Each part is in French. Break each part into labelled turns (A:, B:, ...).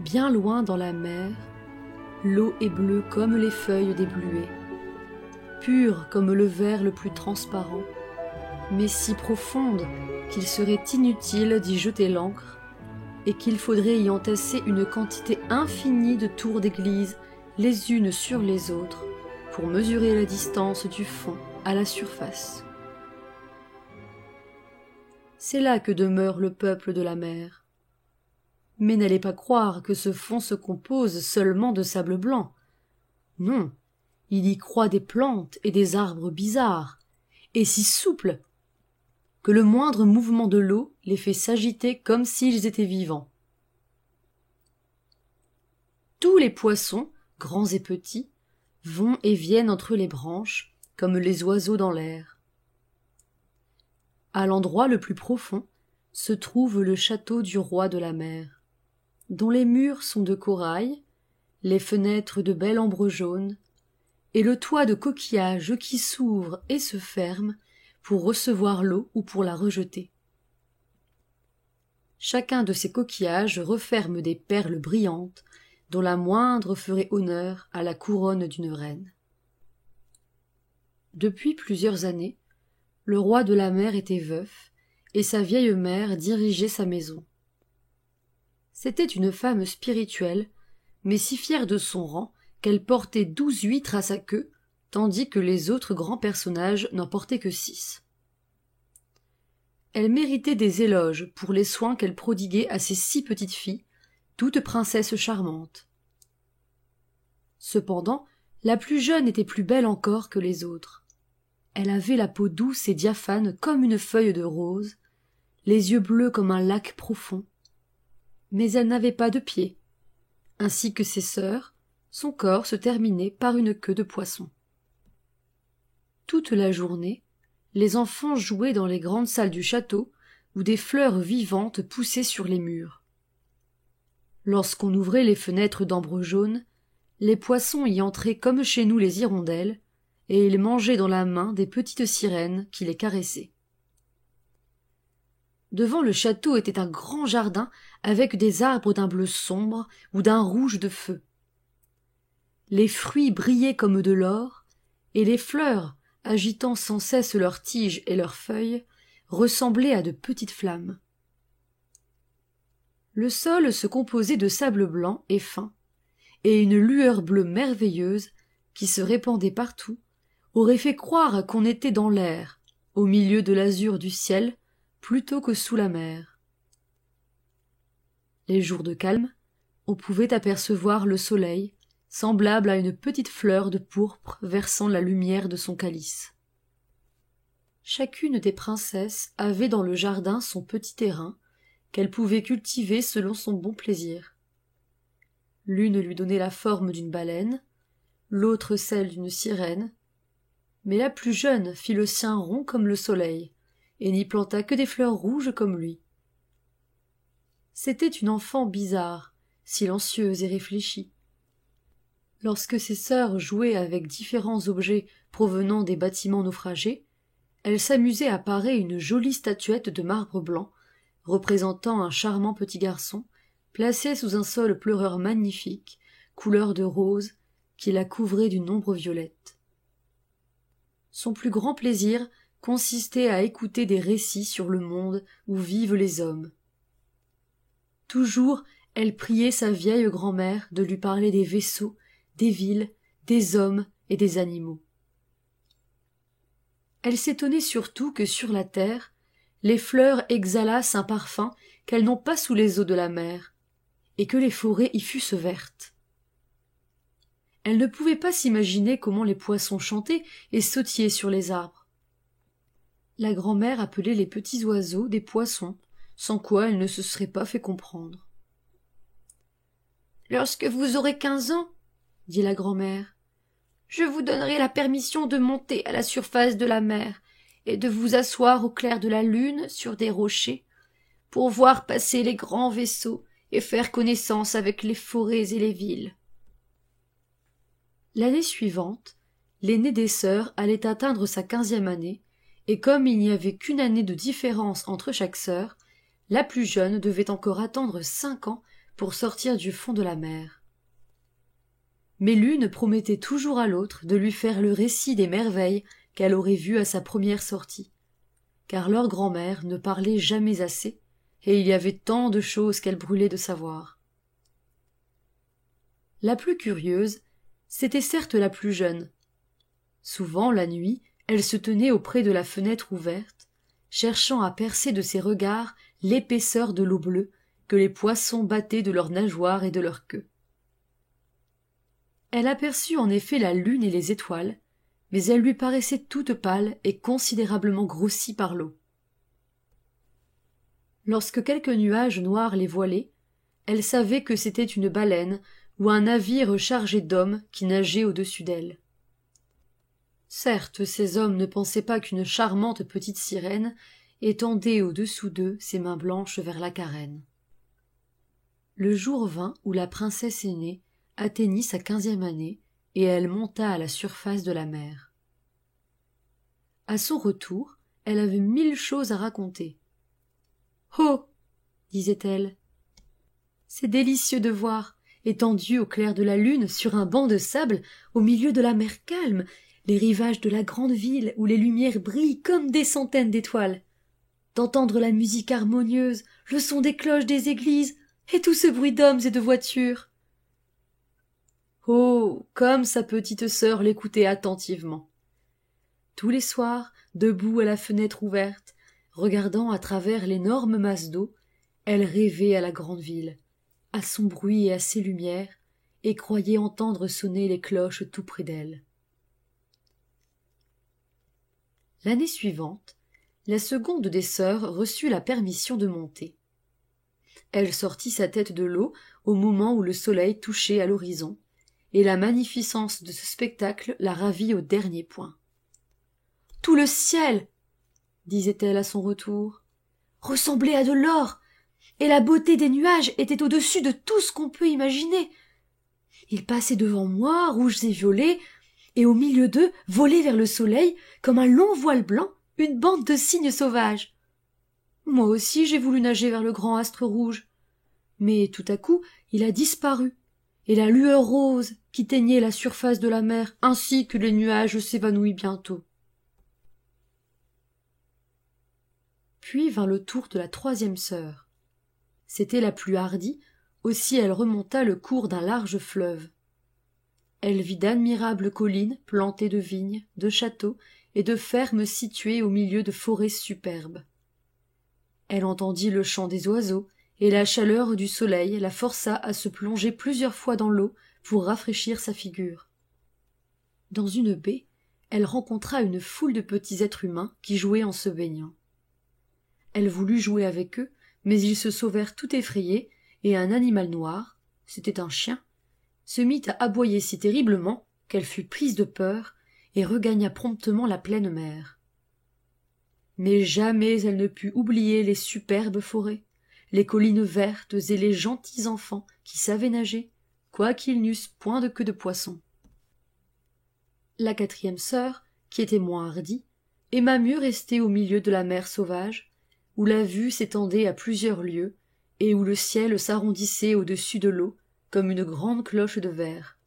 A: Bien loin dans la mer, l'eau est bleue comme les feuilles des bleuets, pure comme le verre le plus transparent, mais si profonde qu'il serait inutile d'y jeter l'ancre et qu'il faudrait y entasser une quantité infinie de tours d'église les unes sur les autres pour mesurer la distance du fond à la surface. C'est là que demeure le peuple de la mer. Mais n'allez pas croire que ce fond se compose seulement de sable blanc. Non, il y croît des plantes et des arbres bizarres, et si souples que le moindre mouvement de l'eau les fait s'agiter comme s'ils étaient vivants. Tous les poissons, grands et petits, vont et viennent entre les branches, comme les oiseaux dans l'air. À l'endroit le plus profond se trouve le château du roi de la mer, dont les murs sont de corail, les fenêtres de belle ambre jaune, et le toit de coquillages qui s'ouvre et se ferme pour recevoir l'eau ou pour la rejeter. Chacun de ces coquillages referme des perles brillantes dont la moindre ferait honneur à la couronne d'une reine. Depuis plusieurs années, le roi de la mer était veuf, et sa vieille mère dirigeait sa maison. C'était une femme spirituelle, mais si fière de son rang qu'elle portait 12 huîtres à sa queue, tandis que les autres grands personnages n'en portaient que 6. Elle méritait des éloges pour les soins qu'elle prodiguait à ses 6 petites filles, toutes princesses charmantes. Cependant, la plus jeune était plus belle encore que les autres. Elle avait la peau douce et diaphane comme une feuille de rose, les yeux bleus comme un lac profond, mais elle n'avait pas de pieds. Ainsi que ses sœurs, son corps se terminait par une queue de poisson. Toute la journée, les enfants jouaient dans les grandes salles du château où des fleurs vivantes poussaient sur les murs. Lorsqu'on ouvrait les fenêtres d'ambre jaune, les poissons y entraient comme chez nous les hirondelles, et ils mangeaient dans la main des petites sirènes qui les caressaient. Devant le château était un grand jardin avec des arbres d'un bleu sombre ou d'un rouge de feu. Les fruits brillaient comme de l'or, et les fleurs, agitant sans cesse leurs tiges et leurs feuilles, ressemblaient à de petites flammes. Le sol se composait de sable blanc et fin, et une lueur bleue merveilleuse, qui se répandait partout, aurait fait croire qu'on était dans l'air, au milieu de l'azur du ciel, plutôt que sous la mer. Les jours de calme, on pouvait apercevoir le soleil, semblable à une petite fleur de pourpre versant la lumière de son calice. Chacune des princesses avait dans le jardin son petit terrain, qu'elle pouvait cultiver selon son bon plaisir. L'une lui donnait la forme d'une baleine, l'autre celle d'une sirène, mais la plus jeune fit le sien rond comme le soleil, et n'y planta que des fleurs rouges comme lui. C'était une enfant bizarre, silencieuse et réfléchie. Lorsque ses sœurs jouaient avec différents objets provenant des bâtiments naufragés, elle s'amusait à parer une jolie statuette de marbre blanc, représentant un charmant petit garçon, placé sous un sol pleureur magnifique, couleur de rose, qui la couvrait d'une ombre violette. Son plus grand plaisir consistait à écouter des récits sur le monde où vivent les hommes. Toujours, elle priait sa vieille grand-mère de lui parler des vaisseaux, des villes, des hommes et des animaux. Elle s'étonnait surtout que sur la terre, les fleurs exhalassent un parfum qu'elles n'ont pas sous les eaux de la mer, et que les forêts y fussent vertes. Elle ne pouvait pas s'imaginer comment les poissons chantaient et sautillaient sur les arbres. La grand-mère appelait les petits oiseaux des poissons, sans quoi elle ne se serait pas fait comprendre. « Lorsque vous aurez 15 ans, dit la grand-mère, je vous donnerai la permission de monter à la surface de la mer et de vous asseoir au clair de la lune sur des rochers pour voir passer les grands vaisseaux et faire connaissance avec les forêts et les villes. » L'année suivante, l'aînée des sœurs allait atteindre sa 15e année, et comme il n'y avait qu'une année de différence entre chaque sœur, la plus jeune devait encore attendre 5 ans pour sortir du fond de la mer. Mais l'une promettait toujours à l'autre de lui faire le récit des merveilles qu'elle aurait vues à sa première sortie, car leur grand-mère ne parlait jamais assez, et il y avait tant de choses qu'elle brûlait de savoir. La plus curieuse, c'était certes la plus jeune. Souvent, la nuit, elle se tenait auprès de la fenêtre ouverte, cherchant à percer de ses regards l'épaisseur de l'eau bleue que les poissons battaient de leurs nageoires et de leur queue. Elle aperçut en effet la lune et les étoiles, mais elles lui paraissaient toutes pâles et considérablement grossies par l'eau. Lorsque quelques nuages noirs les voilaient, elle savait que c'était une baleine ou un navire chargé d'hommes qui nageait au-dessus d'elle. Certes, ces hommes ne pensaient pas qu'une charmante petite sirène étendait au-dessous d'eux ses mains blanches vers la carène. Le jour vint où la princesse aînée atteignit sa 15e année, et elle monta à la surface de la mer. À son retour, elle avait 1000 choses à raconter. « Oh !» disait-elle. « C'est délicieux de voir, étendu au clair de la lune, sur un banc de sable, au milieu de la mer calme, les rivages de la grande ville où les lumières brillent comme des centaines d'étoiles, d'entendre la musique harmonieuse, le son des cloches des églises, et tout ce bruit d'hommes et de voitures. » Oh, comme sa petite sœur l'écoutait attentivement. Tous les soirs, debout à la fenêtre ouverte, regardant à travers l'énorme masse d'eau, elle rêvait à la grande ville, à son bruit et à ses lumières, et croyait entendre sonner les cloches tout près d'elle. L'année suivante, la seconde des sœurs reçut la permission de monter. Elle sortit sa tête de l'eau au moment où le soleil touchait à l'horizon, et la magnificence de ce spectacle la ravit au dernier point. « Tout le ciel, disait-elle à son retour, ressemblait à de l'or, et la beauté des nuages était au-dessus de tout ce qu'on peut imaginer. Ils passaient devant moi, rouges et violets, et au milieu d'eux volait vers le soleil, comme un long voile blanc, une bande de cygnes sauvages. Moi aussi j'ai voulu nager vers le grand astre rouge, mais tout à coup il a disparu, et la lueur rose qui teignait la surface de la mer ainsi que les nuages s'évanouit bientôt. » Puis vint le tour de la 3e sœur. C'était la plus hardie, aussi elle remonta le cours d'un large fleuve. Elle vit d'admirables collines plantées de vignes, de châteaux et de fermes situées au milieu de forêts superbes. Elle entendit le chant des oiseaux, et la chaleur du soleil la força à se plonger plusieurs fois dans l'eau pour rafraîchir sa figure. Dans une baie, elle rencontra une foule de petits êtres humains qui jouaient en se baignant. Elle voulut jouer avec eux, mais ils se sauvèrent tout effrayés, et un animal noir, c'était un chien, se mit à aboyer si terriblement qu'elle fut prise de peur et regagna promptement la pleine mer. Mais jamais elle ne put oublier les superbes forêts, les collines vertes et les gentils enfants qui savaient nager, quoiqu'ils n'eussent point de queue de poisson. La 4e sœur, qui était moins hardie, aima mieux rester au milieu de la mer sauvage, où la vue s'étendait à plusieurs lieues, et où le ciel s'arrondissait au-dessus de l'eau comme une grande cloche de verre.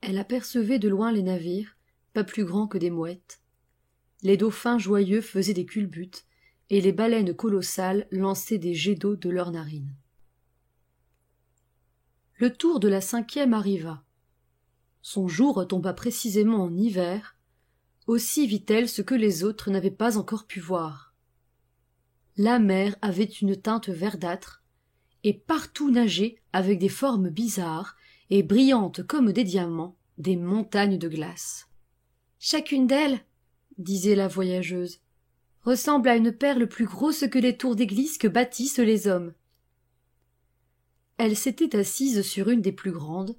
A: Elle apercevait de loin les navires, pas plus grands que des mouettes. Les dauphins joyeux faisaient des culbutes, et les baleines colossales lançaient des jets d'eau de leurs narines. Le tour de la 5e arriva. Son jour tomba précisément en hiver, aussi vit-elle ce que les autres n'avaient pas encore pu voir. La mer avait une teinte verdâtre, et partout nageaient, avec des formes bizarres et brillantes comme des diamants, des montagnes de glace. « Chacune d'elles, disait la voyageuse, ressemble à une perle plus grosse que les tours d'église que bâtissent les hommes. » Elle s'était assise sur une des plus grandes,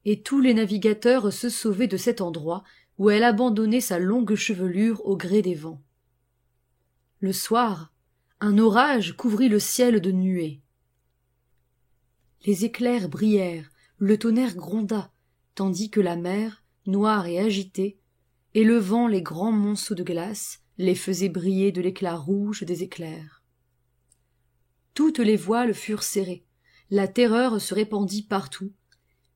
A: et tous les navigateurs se sauvaient de cet endroit où elle abandonnait sa longue chevelure au gré des vents. Le soir, un orage couvrit le ciel de nuées. Les éclairs brillèrent, le tonnerre gronda, tandis que la mer, noire et agitée, élevant les grands monceaux de glace, les faisait briller de l'éclat rouge des éclairs. Toutes les voiles furent serrées, La terreur se répandit partout,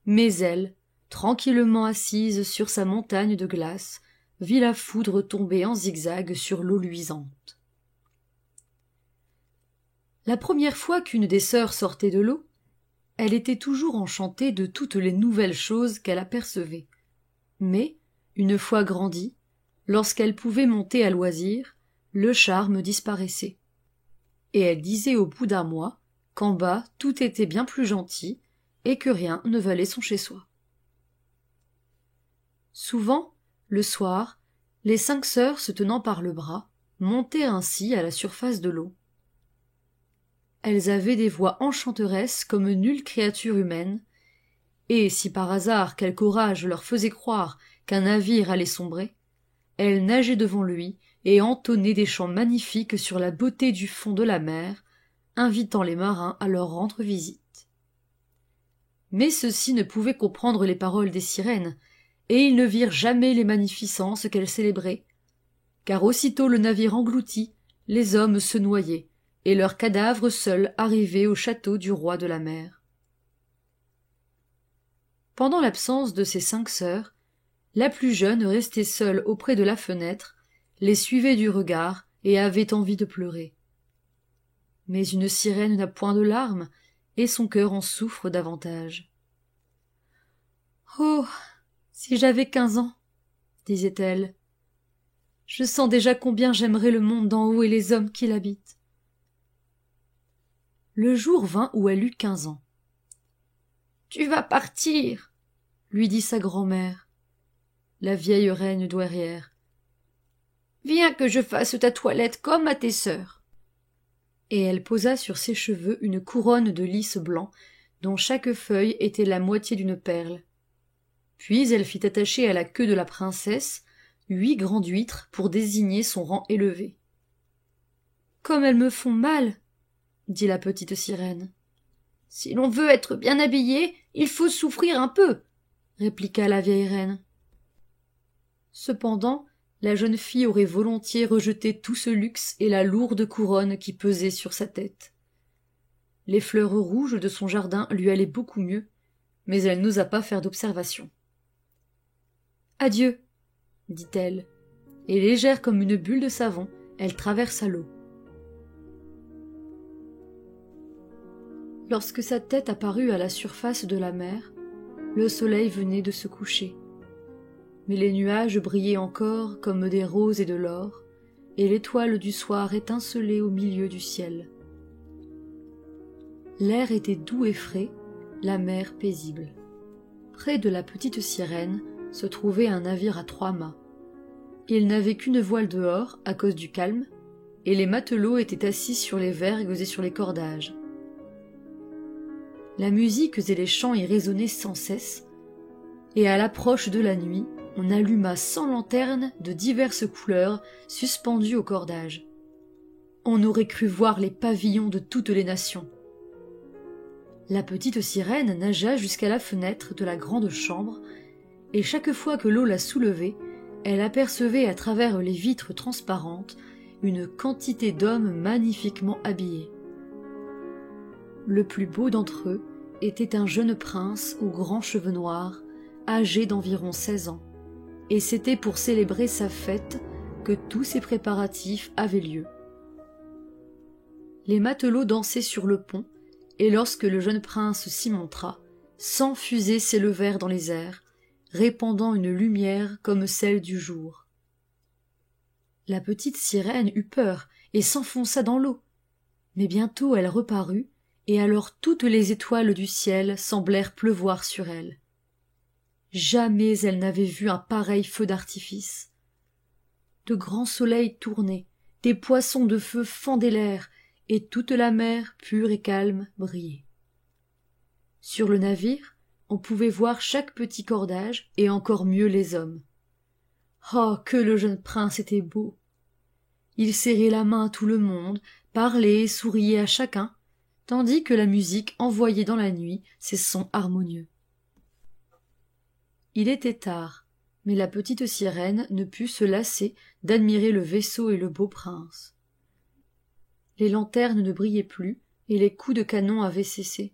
A: mais elle, tranquillement assise sur sa montagne de glace, vit la foudre tomber en zigzag sur l'eau luisante. La première fois qu'une des sœurs sortait de l'eau, elle était toujours enchantée de toutes les nouvelles choses qu'elle apercevait. Mais, une fois grandie, lorsqu'elle pouvait monter à loisir, le charme disparaissait. Et elle disait au bout d'un mois qu'en bas tout était bien plus gentil et que rien ne valait son chez-soi. Souvent, le soir, les 5 sœurs se tenant par le bras, montaient ainsi à la surface de l'eau. Elles avaient des voix enchanteresses comme nulle créature humaine, et si par hasard quelque orage leur faisait croire qu'un navire allait sombrer, elles nageaient devant lui et entonnaient des chants magnifiques sur la beauté du fond de la mer, invitant les marins à leur rendre visite. Mais ceux-ci ne pouvaient comprendre les paroles des sirènes, et ils ne virent jamais les magnificences qu'elles célébraient, car aussitôt le navire englouti, les hommes se noyaient, et leurs cadavres seuls arrivaient au château du roi de la mer. Pendant l'absence de ses 5 sœurs, la plus jeune restait seule auprès de la fenêtre, les suivait du regard et avait envie de pleurer. Mais une sirène n'a point de larmes, et son cœur en souffre davantage. « Oh, si j'avais 15 ans, disait-elle, je sens déjà combien j'aimerais le monde d'en haut et les hommes qui l'habitent. » Le jour vint où elle eut 15 ans. « Tu vas partir, » lui dit sa grand-mère, la vieille reine douairière. « Viens que je fasse ta toilette comme à tes sœurs. » Et elle posa sur ses cheveux une couronne de lys blanc, dont chaque feuille était la moitié d'une perle. Puis elle fit attacher à la queue de la princesse 8 grandes huîtres pour désigner son rang élevé. « Comme elles me font mal !» dit la petite sirène. « Si l'on veut être bien habillé, il faut souffrir un peu, » répliqua la vieille reine. Cependant, la jeune fille aurait volontiers rejeté tout ce luxe et la lourde couronne qui pesait sur sa tête. Les fleurs rouges de son jardin lui allaient beaucoup mieux, mais elle n'osa pas faire d'observation. « Adieu, » dit-elle, et légère comme une bulle de savon, elle traversa l'eau. Lorsque sa tête apparut à la surface de la mer, le soleil venait de se coucher. Mais les nuages brillaient encore comme des roses et de l'or, et l'étoile du soir étincelait au milieu du ciel. L'air était doux et frais, la mer paisible. Près de la petite sirène se trouvait un navire à 3 mâts. Il n'avait qu'une voile dehors à cause du calme, et les matelots étaient assis sur les vergues et sur les cordages. La musique et les chants y résonnaient sans cesse, et à l'approche de la nuit, on alluma 100 lanternes de diverses couleurs suspendues au cordage. On aurait cru voir les pavillons de toutes les nations. La petite sirène nagea jusqu'à la fenêtre de la grande chambre, et chaque fois que l'eau la soulevait, elle apercevait à travers les vitres transparentes une quantité d'hommes magnifiquement habillés. Le plus beau d'entre eux était un jeune prince aux grands cheveux noirs, âgé d'environ 16 ans, et c'était pour célébrer sa fête que tous ces préparatifs avaient lieu. Les matelots dansaient sur le pont, et lorsque le jeune prince s'y montra, 100 fusées s'élevèrent dans les airs, répandant une lumière comme celle du jour. La petite sirène eut peur et s'enfonça dans l'eau, mais bientôt elle reparut, et alors toutes les étoiles du ciel semblèrent pleuvoir sur elle. Jamais elle n'avait vu un pareil feu d'artifice. De grands soleils tournaient, des poissons de feu fendaient l'air, et toute la mer, pure et calme, brillait. Sur le navire, on pouvait voir chaque petit cordage, et encore mieux les hommes. Oh, que le jeune prince était beau! Il serrait la main à tout le monde, parlait et souriait à chacun, tandis que la musique envoyait dans la nuit ses sons harmonieux. Il était tard, mais la petite sirène ne put se lasser d'admirer le vaisseau et le beau prince. Les lanternes ne brillaient plus, et les coups de canon avaient cessé.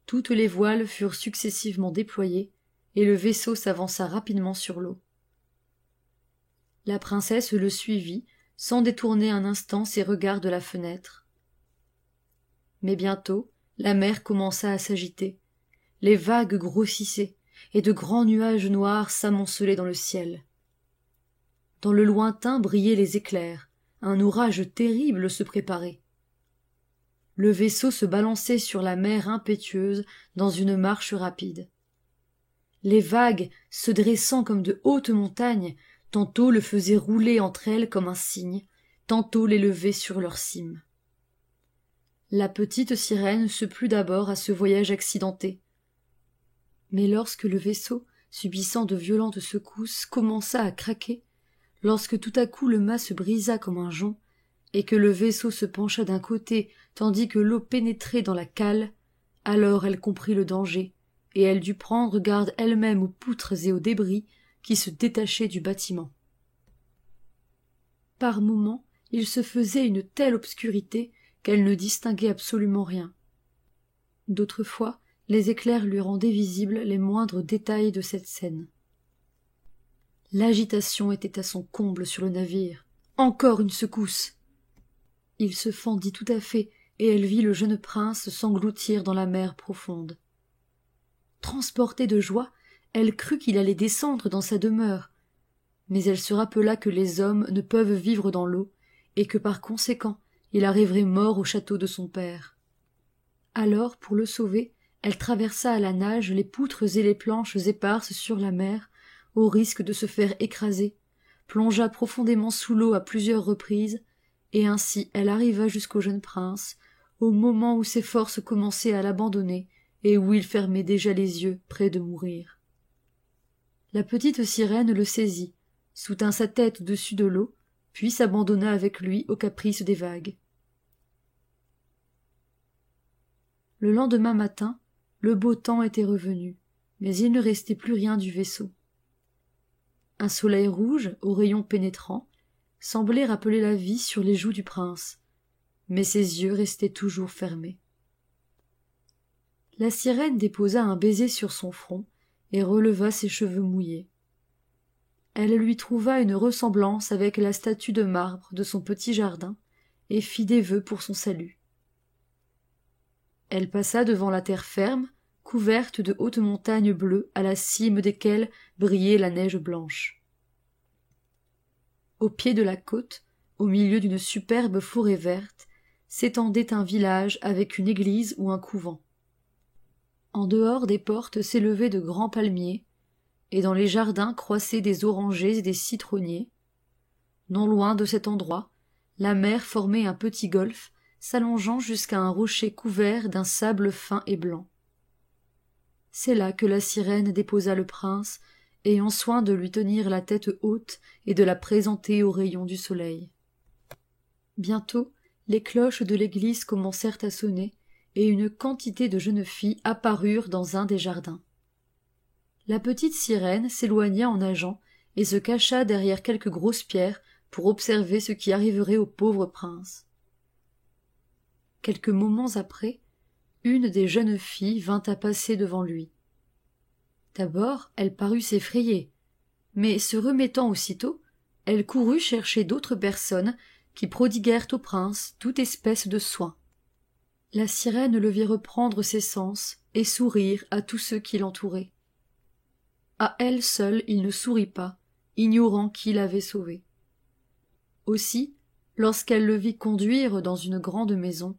A: toutes les voiles furent successivement déployées, et le vaisseau s'avança rapidement sur l'eau. La princesse le suivit, sans détourner un instant ses regards de la fenêtre. Mais bientôt, la mer commença à s'agiter, les vagues grossissaient, et de grands nuages noirs s'amoncelaient dans le ciel. Dans le lointain brillaient les éclairs, un orage terrible se préparait. Le vaisseau se balançait sur la mer impétueuse dans une marche rapide. Les vagues, se dressant comme de hautes montagnes, tantôt le faisaient rouler entre elles comme un cygne, tantôt l'élevaient sur leur cime. La petite sirène se plut d'abord à ce voyage accidenté. Mais lorsque le vaisseau, subissant de violentes secousses, commença à craquer, lorsque tout à coup le mât se brisa comme un jonc, et que le vaisseau se pencha d'un côté tandis que l'eau pénétrait dans la cale, alors elle comprit le danger, et elle dut prendre garde elle-même aux poutres et aux débris qui se détachaient du bâtiment. Par moments, il se faisait une telle obscurité qu'elle ne distinguait absolument rien. D'autres fois, les éclairs lui rendaient visibles les moindres détails de cette scène. L'agitation était à son comble sur le navire. Encore une secousse! Il se fendit tout à fait, et elle vit le jeune prince s'engloutir dans la mer profonde. Transportée de joie, elle crut qu'il allait descendre dans sa demeure, mais elle se rappela que les hommes ne peuvent vivre dans l'eau, et que par conséquent il arriverait mort au château de son père. Alors, pour le sauver, elle traversa à la nage les poutres et les planches éparses sur la mer, au risque de se faire écraser, plongea profondément sous l'eau à plusieurs reprises, et ainsi elle arriva jusqu'au jeune prince, au moment où ses forces commençaient à l'abandonner, et où il fermait déjà les yeux, près de mourir. La petite sirène le saisit, soutint sa tête au-dessus de l'eau, puis s'abandonna avec lui aux caprices des vagues. Le lendemain matin, le beau temps était revenu, mais il ne restait plus rien du vaisseau. Un soleil rouge, aux rayons pénétrants, semblait rappeler la vie sur les joues du prince, mais ses yeux restaient toujours fermés. La sirène déposa un baiser sur son front et releva ses cheveux mouillés. Elle lui trouva une ressemblance avec la statue de marbre de son petit jardin et fit des vœux pour son salut. Elle passa devant la terre ferme, couverte de hautes montagnes bleues à la cime desquelles brillait la neige blanche. Au pied de la côte, au milieu d'une superbe forêt verte, s'étendait un village avec une église ou un couvent. En dehors des portes s'élevaient de grands palmiers, et dans les jardins croissaient des orangers et des citronniers. Non loin de cet endroit, la mer formait un petit golfe s'allongeant jusqu'à un rocher couvert d'un sable fin et blanc. C'est là que la sirène déposa le prince, ayant soin de lui tenir la tête haute et de la présenter aux rayons du soleil. Bientôt, les cloches de l'église commencèrent à sonner, et une quantité de jeunes filles apparurent dans un des jardins. La petite sirène s'éloigna en nageant et se cacha derrière quelques grosses pierres pour observer ce qui arriverait au pauvre prince. Quelques moments après, une des jeunes filles vint à passer devant lui. D'abord, elle parut s'effrayer, mais se remettant aussitôt, elle courut chercher d'autres personnes qui prodiguèrent au prince toute espèce de soins. La sirène le vit reprendre ses sens et sourire à tous ceux qui l'entouraient. À elle seule il ne sourit pas, ignorant qui l'avait sauvé. Aussi, lorsqu'elle le vit conduire dans une grande maison,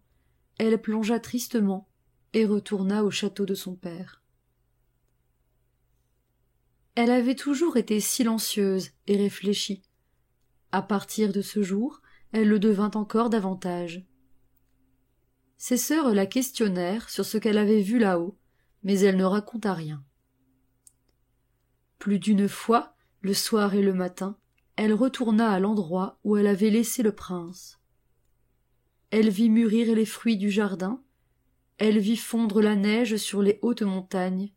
A: elle plongea tristement et retourna au château de son père. Elle avait toujours été silencieuse et réfléchie. À partir de ce jour, elle le devint encore davantage. Ses sœurs la questionnèrent sur ce qu'elle avait vu là-haut, mais elle ne raconta rien. Plus d'une fois, le soir et le matin, elle retourna à l'endroit où elle avait laissé le prince. Elle vit mûrir les fruits du jardin, elle vit fondre la neige sur les hautes montagnes,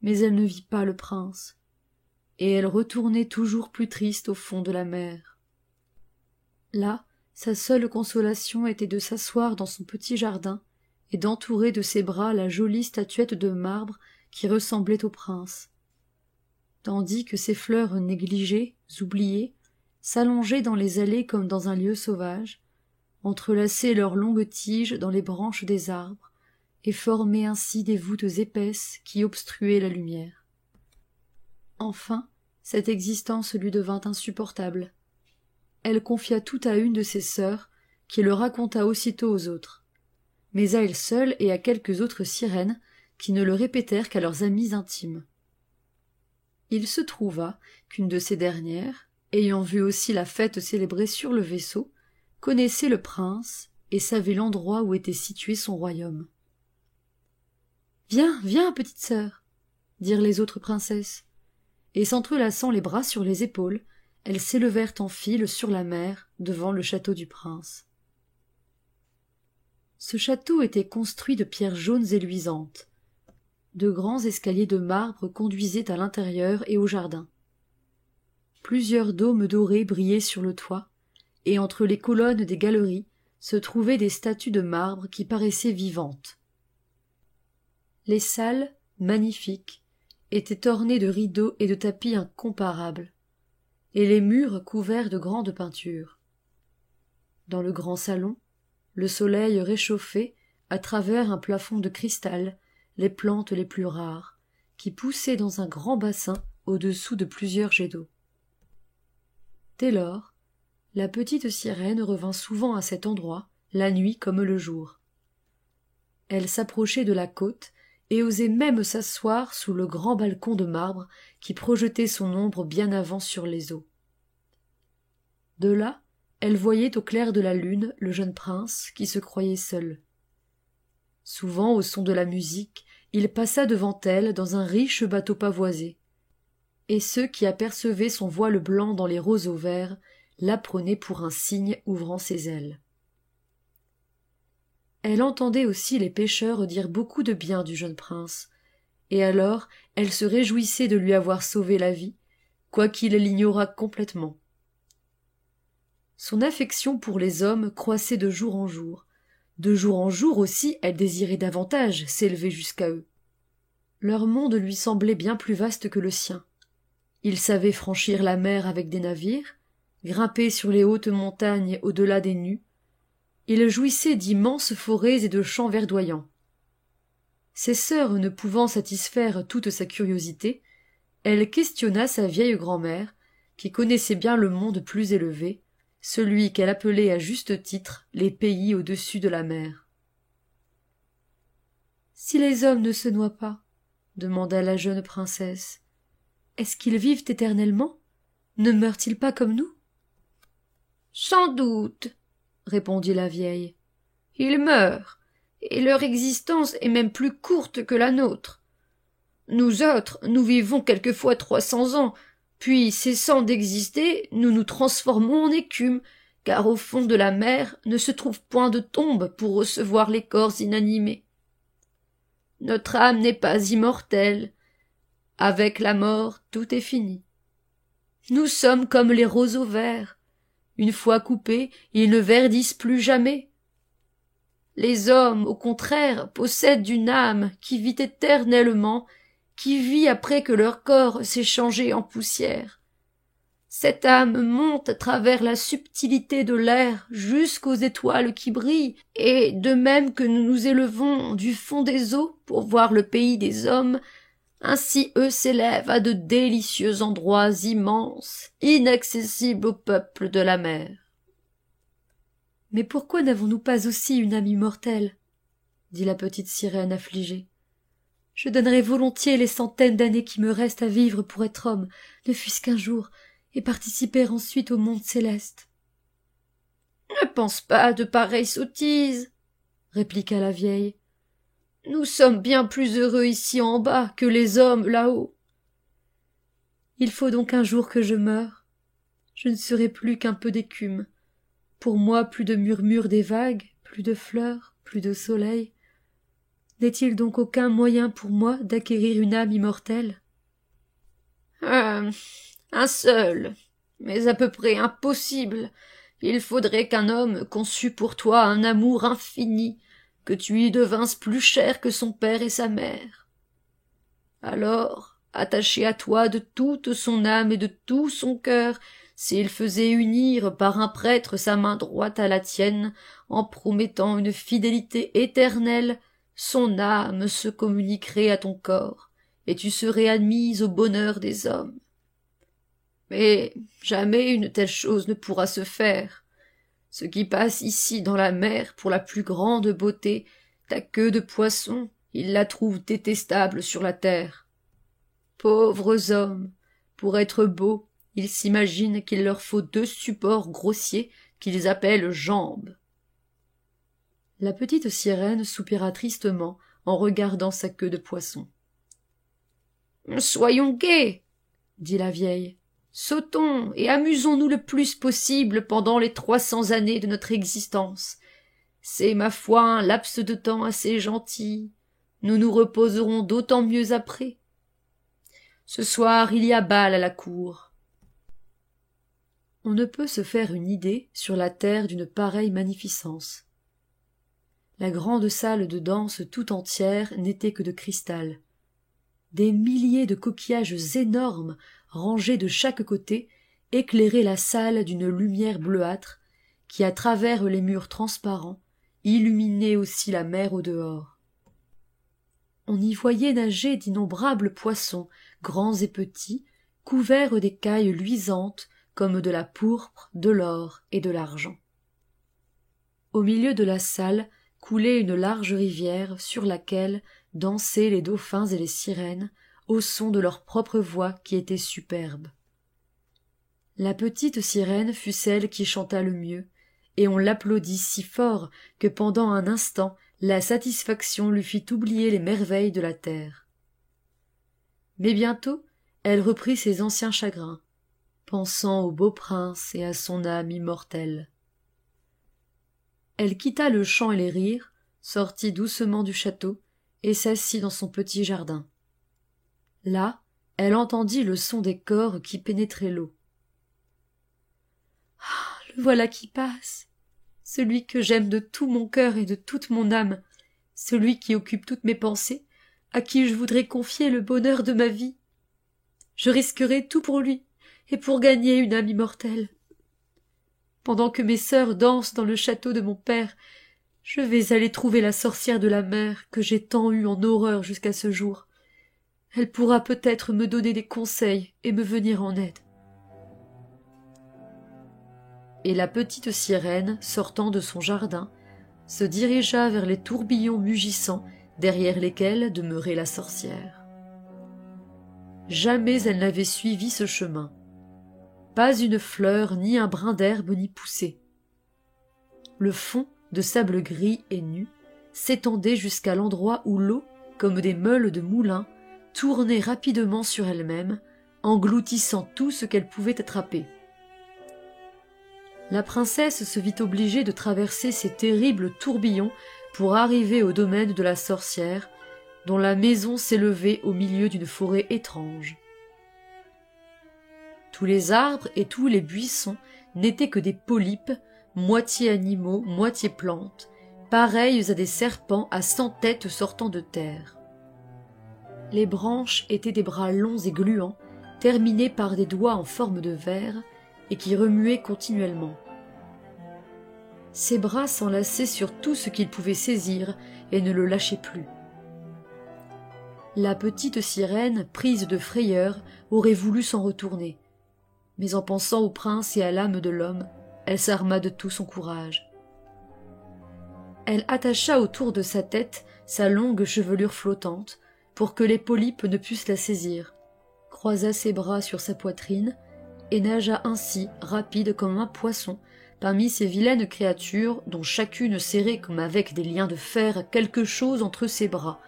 A: mais elle ne vit pas le prince, et elle retournait toujours plus triste au fond de la mer. Là, sa seule consolation était de s'asseoir dans son petit jardin et d'entourer de ses bras la jolie statuette de marbre qui ressemblait au prince, tandis que ses fleurs négligées, oubliées, s'allongeaient dans les allées comme dans un lieu sauvage, entrelaçaient leurs longues tiges dans les branches des arbres, et formaient ainsi des voûtes épaisses qui obstruaient la lumière. Enfin, cette existence lui devint insupportable. Elle confia tout à une de ses sœurs, qui le raconta aussitôt aux autres, mais à elle seule et à quelques autres sirènes qui ne le répétèrent qu'à leurs amies intimes. Il se trouva qu'une de ces dernières, ayant vu aussi la fête célébrée sur le vaisseau, connaissait le prince et savait l'endroit où était situé son royaume. « Viens, viens, petite sœur !» dirent les autres princesses, et s'entrelaçant les bras sur les épaules, elles s'élevèrent en file sur la mer devant le château du prince. Ce château était construit de pierres jaunes et luisantes. De grands escaliers de marbre conduisaient à l'intérieur et au jardin. Plusieurs dômes dorés brillaient sur le toit, et entre les colonnes des galeries se trouvaient des statues de marbre qui paraissaient vivantes. Les salles, magnifiques, étaient ornées de rideaux et de tapis incomparables, et les murs couverts de grandes peintures. Dans le grand salon, le soleil réchauffait, à travers un plafond de cristal, les plantes les plus rares, qui poussaient dans un grand bassin au-dessous de plusieurs jets d'eau. Dès lors, la petite sirène revint souvent à cet endroit, la nuit comme le jour. Elle s'approchait de la côte et osait même s'asseoir sous le grand balcon de marbre qui projetait son ombre bien avant sur les eaux. De là, elle voyait au clair de la lune le jeune prince qui se croyait seul. Souvent, au son de la musique, il passa devant elle dans un riche bateau pavoisé, et ceux qui apercevaient son voile blanc dans les roseaux verts la prenaient pour un cygne ouvrant ses ailes. Elle entendait aussi les pêcheurs dire beaucoup de bien du jeune prince, et alors elle se réjouissait de lui avoir sauvé la vie, quoiqu'il l'ignorât complètement. Son affection pour les hommes croissait de jour en jour. De jour en jour aussi, elle désirait davantage s'élever jusqu'à eux. Leur monde lui semblait bien plus vaste que le sien. Il savait franchir la mer avec des navires, grimper sur les hautes montagnes au-delà des nues. Il jouissait d'immenses forêts et de champs verdoyants. Ses sœurs ne pouvant satisfaire toute sa curiosité, elle questionna sa vieille grand-mère, qui connaissait bien le monde plus élevé, celui qu'elle appelait à juste titre les pays au-dessus de la mer. « Si les hommes ne se noient pas, demanda la jeune princesse, est-ce qu'ils vivent éternellement? Ne meurent-ils pas comme nous? Sans doute, répondit la vieille. Ils meurent, et leur existence est même plus courte que la nôtre. Nous autres, nous vivons quelquefois 300 ans, puis, cessant d'exister, nous nous transformons en écume, car au fond de la mer ne se trouve point de tombe pour recevoir les corps inanimés. Notre âme n'est pas immortelle. Avec la mort, tout est fini. Nous sommes comme les roseaux verts. Une fois coupés, ils ne verdissent plus jamais. Les hommes, au contraire, possèdent une âme qui vit éternellement, qui vit après que leur corps s'est changé en poussière. Cette âme monte à travers la subtilité de l'air jusqu'aux étoiles qui brillent, et de même que nous nous élevons du fond des eaux pour voir le pays des hommes, ainsi eux s'élèvent à de délicieux endroits immenses, inaccessibles au peuple de la mer. « Mais pourquoi n'avons-nous pas aussi une âme immortelle ?» dit la petite sirène affligée. « Je donnerais volontiers les centaines d'années qui me restent à vivre pour être homme, ne fût-ce qu'un jour, et participer ensuite au monde céleste. »« Ne pense pas à de pareilles sottises, » répliqua la vieille. « Nous sommes bien plus heureux ici en bas que les hommes là-haut. »« Il faut donc un jour que je meure. Je ne serai plus qu'un peu d'écume. Pour moi, plus de murmure des vagues, plus de fleurs, plus de soleil. N'est-il donc aucun moyen pour moi d'acquérir une âme immortelle ? » Un seul, mais à peu près impossible. Il faudrait qu'un homme conçût pour toi un amour infini, que tu y devinsses plus cher que son père et sa mère. Alors, attaché à toi de toute son âme et de tout son cœur, s'il faisait unir par un prêtre sa main droite à la tienne, en promettant une fidélité éternelle, son âme se communiquerait à ton corps, et tu serais admise au bonheur des hommes. Mais jamais une telle chose ne pourra se faire. Ce qui passe ici dans la mer pour la plus grande beauté, ta queue de poisson, ils la trouvent détestable sur la terre. Pauvres hommes, pour être beaux, ils s'imaginent qu'il leur faut 2 supports grossiers qu'ils appellent jambes. La petite sirène soupira tristement en regardant sa queue de poisson. « Soyons gais, dit la vieille. Sautons et amusons-nous le plus possible pendant les 300 années de notre existence. C'est, ma foi, un laps de temps assez gentil. Nous nous reposerons d'autant mieux après. Ce soir, il y a bal à la cour. » On ne peut se faire une idée sur la terre d'une pareille magnificence. La grande salle de danse tout entière n'était que de cristal. Des milliers de coquillages énormes, rangés de chaque côté, éclairaient la salle d'une lumière bleuâtre, qui, à travers les murs transparents, illuminait aussi la mer au dehors. On y voyait nager d'innombrables poissons, grands et petits, couverts d'écailles luisantes comme de la pourpre, de l'or et de l'argent. Au milieu de la salle coulait une large rivière sur laquelle dansaient les dauphins et les sirènes au son de leur propre voix qui était superbe. La petite sirène fut celle qui chanta le mieux, et on l'applaudit si fort que pendant un instant la satisfaction lui fit oublier les merveilles de la terre. Mais bientôt elle reprit ses anciens chagrins, pensant au beau prince et à son âme immortelle. Elle quitta le chant et les rires, sortit doucement du château et s'assit dans son petit jardin. Là, elle entendit le son des cors qui pénétraient l'eau. « Ah, le voilà qui passe, celui que j'aime de tout mon cœur et de toute mon âme, celui qui occupe toutes mes pensées, à qui je voudrais confier le bonheur de ma vie. Je risquerai tout pour lui et pour gagner une âme immortelle. Pendant que mes sœurs dansent dans le château de mon père, je vais aller trouver la sorcière de la mer que j'ai tant eue en horreur jusqu'à ce jour. Elle pourra peut-être me donner des conseils et me venir en aide. » Et la petite sirène, sortant de son jardin, se dirigea vers les tourbillons mugissants derrière lesquels demeurait la sorcière. Jamais elle n'avait suivi ce chemin. Pas une fleur ni un brin d'herbe n'y poussait. Le fond, de sable gris et nu, s'étendait jusqu'à l'endroit où l'eau, comme des meules de moulin, tournait rapidement sur elle-même, engloutissant tout ce qu'elle pouvait attraper. La princesse se vit obligée de traverser ces terribles tourbillons pour arriver au domaine de la sorcière, dont la maison s'élevait au milieu d'une forêt étrange. Tous les arbres et tous les buissons n'étaient que des polypes, moitié animaux, moitié plantes, pareils à des serpents à 100 têtes sortant de terre. Les branches étaient des bras longs et gluants, terminés par des doigts en forme de verre, et qui remuaient continuellement. Ces bras s'enlaçaient sur tout ce qu'ils pouvaient saisir et ne le lâchaient plus. La petite sirène, prise de frayeur, aurait voulu s'en retourner, mais en pensant au prince et à l'âme de l'homme, elle s'arma de tout son courage. Elle attacha autour de sa tête sa longue chevelure flottante, pour que les polypes ne pussent la saisir, croisa ses bras sur sa poitrine, et nagea ainsi, rapide comme un poisson, parmi ces vilaines créatures dont chacune serrait comme avec des liens de fer quelque chose entre ses bras,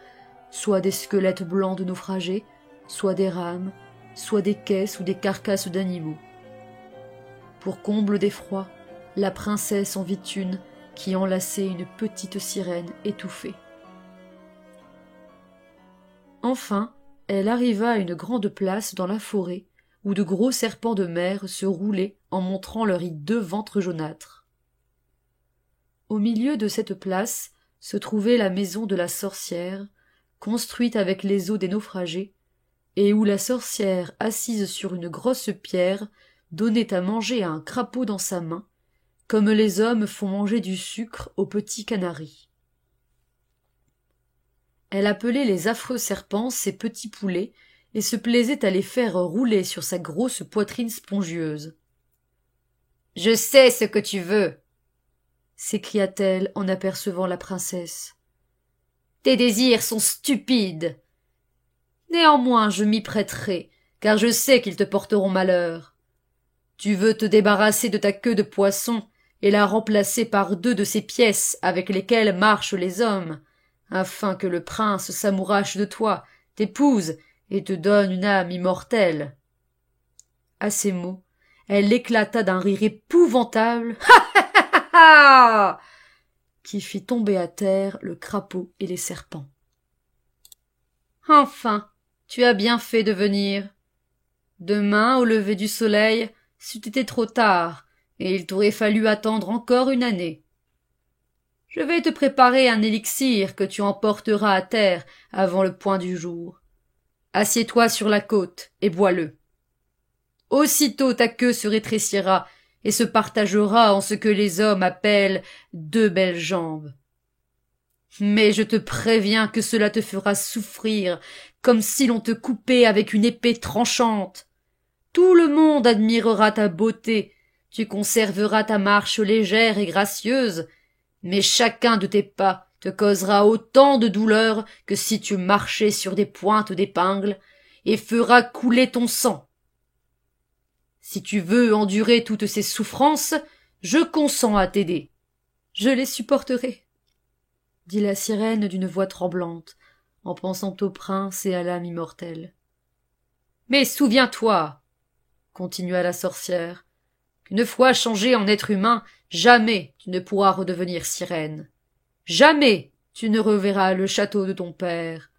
A: soit des squelettes blancs de naufragés, soit des rames, soit des caisses ou des carcasses d'animaux. Pour comble d'effroi, la princesse en vit une qui enlaçait une petite sirène étouffée. Enfin, elle arriva à une grande place dans la forêt, où de gros serpents de mer se roulaient en montrant leurs hideux ventres jaunâtres. Au milieu de cette place, se trouvait la maison de la sorcière, construite avec les os des naufragés, et où la sorcière, assise sur une grosse pierre, donnait à manger à un crapaud dans sa main, comme les hommes font manger du sucre aux petits canaris. Elle appelait les affreux serpents ses petits poulets, et se plaisait à les faire rouler sur sa grosse poitrine spongieuse. « Je sais ce que tu veux !» s'écria-t-elle en apercevant la princesse. « Tes désirs sont stupides. Néanmoins je m'y prêterai, car je sais qu'ils te porteront malheur. Tu veux te débarrasser de ta queue de poisson et la remplacer par 2 de ces pièces avec lesquelles marchent les hommes, afin que le prince s'amourache de toi, t'épouse et te donne une âme immortelle. » À ces mots, elle éclata d'un rire épouvantable qui fit tomber à terre le crapaud et les serpents. « Enfin, tu as bien fait de venir. Demain, au lever du soleil, c'eût été trop tard, et il t'aurait fallu attendre encore une année. Je vais te préparer un élixir que tu emporteras à terre avant le point du jour. Assieds-toi sur la côte et bois-le. Aussitôt ta queue se rétrécira et se partagera en ce que les hommes appellent 2 belles jambes. Mais je te préviens que cela te fera souffrir comme si l'on te coupait avec une épée tranchante. Tout le monde admirera ta beauté, tu conserveras ta marche légère et gracieuse, mais chacun de tes pas te causera autant de douleur que si tu marchais sur des pointes d'épingle, et fera couler ton sang. Si tu veux endurer toutes ces souffrances, je consens à t'aider. »« Je les supporterai, » dit la sirène d'une voix tremblante, en pensant au prince et à l'âme immortelle. « Mais souviens-toi, » continua la sorcière, « qu'une fois changé en être humain, jamais tu ne pourras redevenir sirène. Jamais tu ne reverras le château de ton père.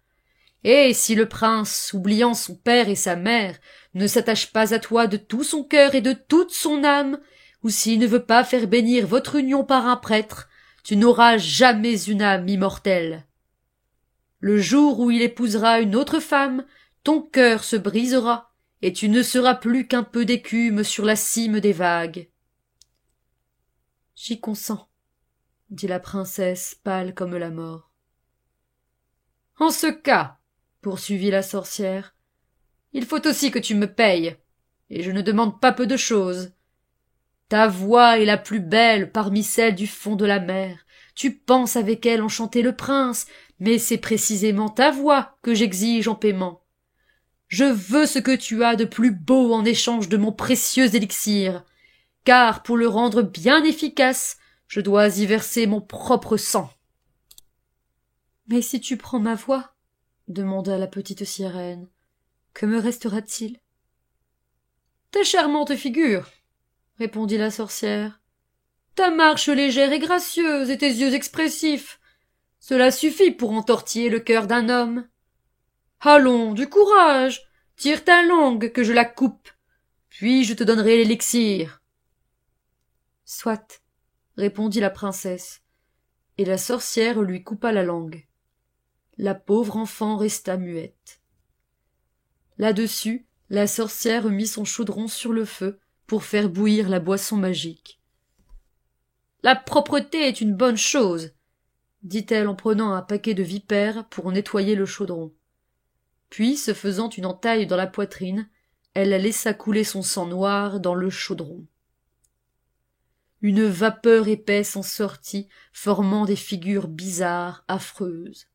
A: Et si le prince, oubliant son père et sa mère, ne s'attache pas à toi de tout son cœur et de toute son âme, ou s'il ne veut pas faire bénir votre union par un prêtre, tu n'auras jamais une âme immortelle. Le jour où il épousera une autre femme, ton cœur se brisera, et tu ne seras plus qu'un peu d'écume sur la cime des vagues. »« J'y consens, » dit la princesse, pâle comme la mort. « En ce cas, » poursuivit la sorcière, « il faut aussi que tu me payes, et je ne demande pas peu de choses. Ta voix est la plus belle parmi celles du fond de la mer. Tu penses avec elle enchanter le prince, mais c'est précisément ta voix que j'exige en paiement. Je veux ce que tu as de plus beau en échange de mon précieux élixir, car pour le rendre bien efficace, je dois y verser mon propre sang. »« Mais si tu prends ma voix, » demanda la petite sirène, « que me restera-t-il ?»« Ta charmante figure, » répondit la sorcière, « ta marche légère et gracieuse et tes yeux expressifs, cela suffit pour entortiller le cœur d'un homme. Allons, du courage, tire ta langue que je la coupe, puis je te donnerai l'élixir. »« Soit, » répondit la princesse, et la sorcière lui coupa la langue. La pauvre enfant resta muette. Là-dessus, la sorcière mit son chaudron sur le feu pour faire bouillir la boisson magique. « La propreté est une bonne chose, » dit-elle en prenant un paquet de vipères pour nettoyer le chaudron. Puis, se faisant une entaille dans la poitrine, elle laissa couler son sang noir dans le chaudron. Une vapeur épaisse en sortit, formant des figures bizarres, affreuses.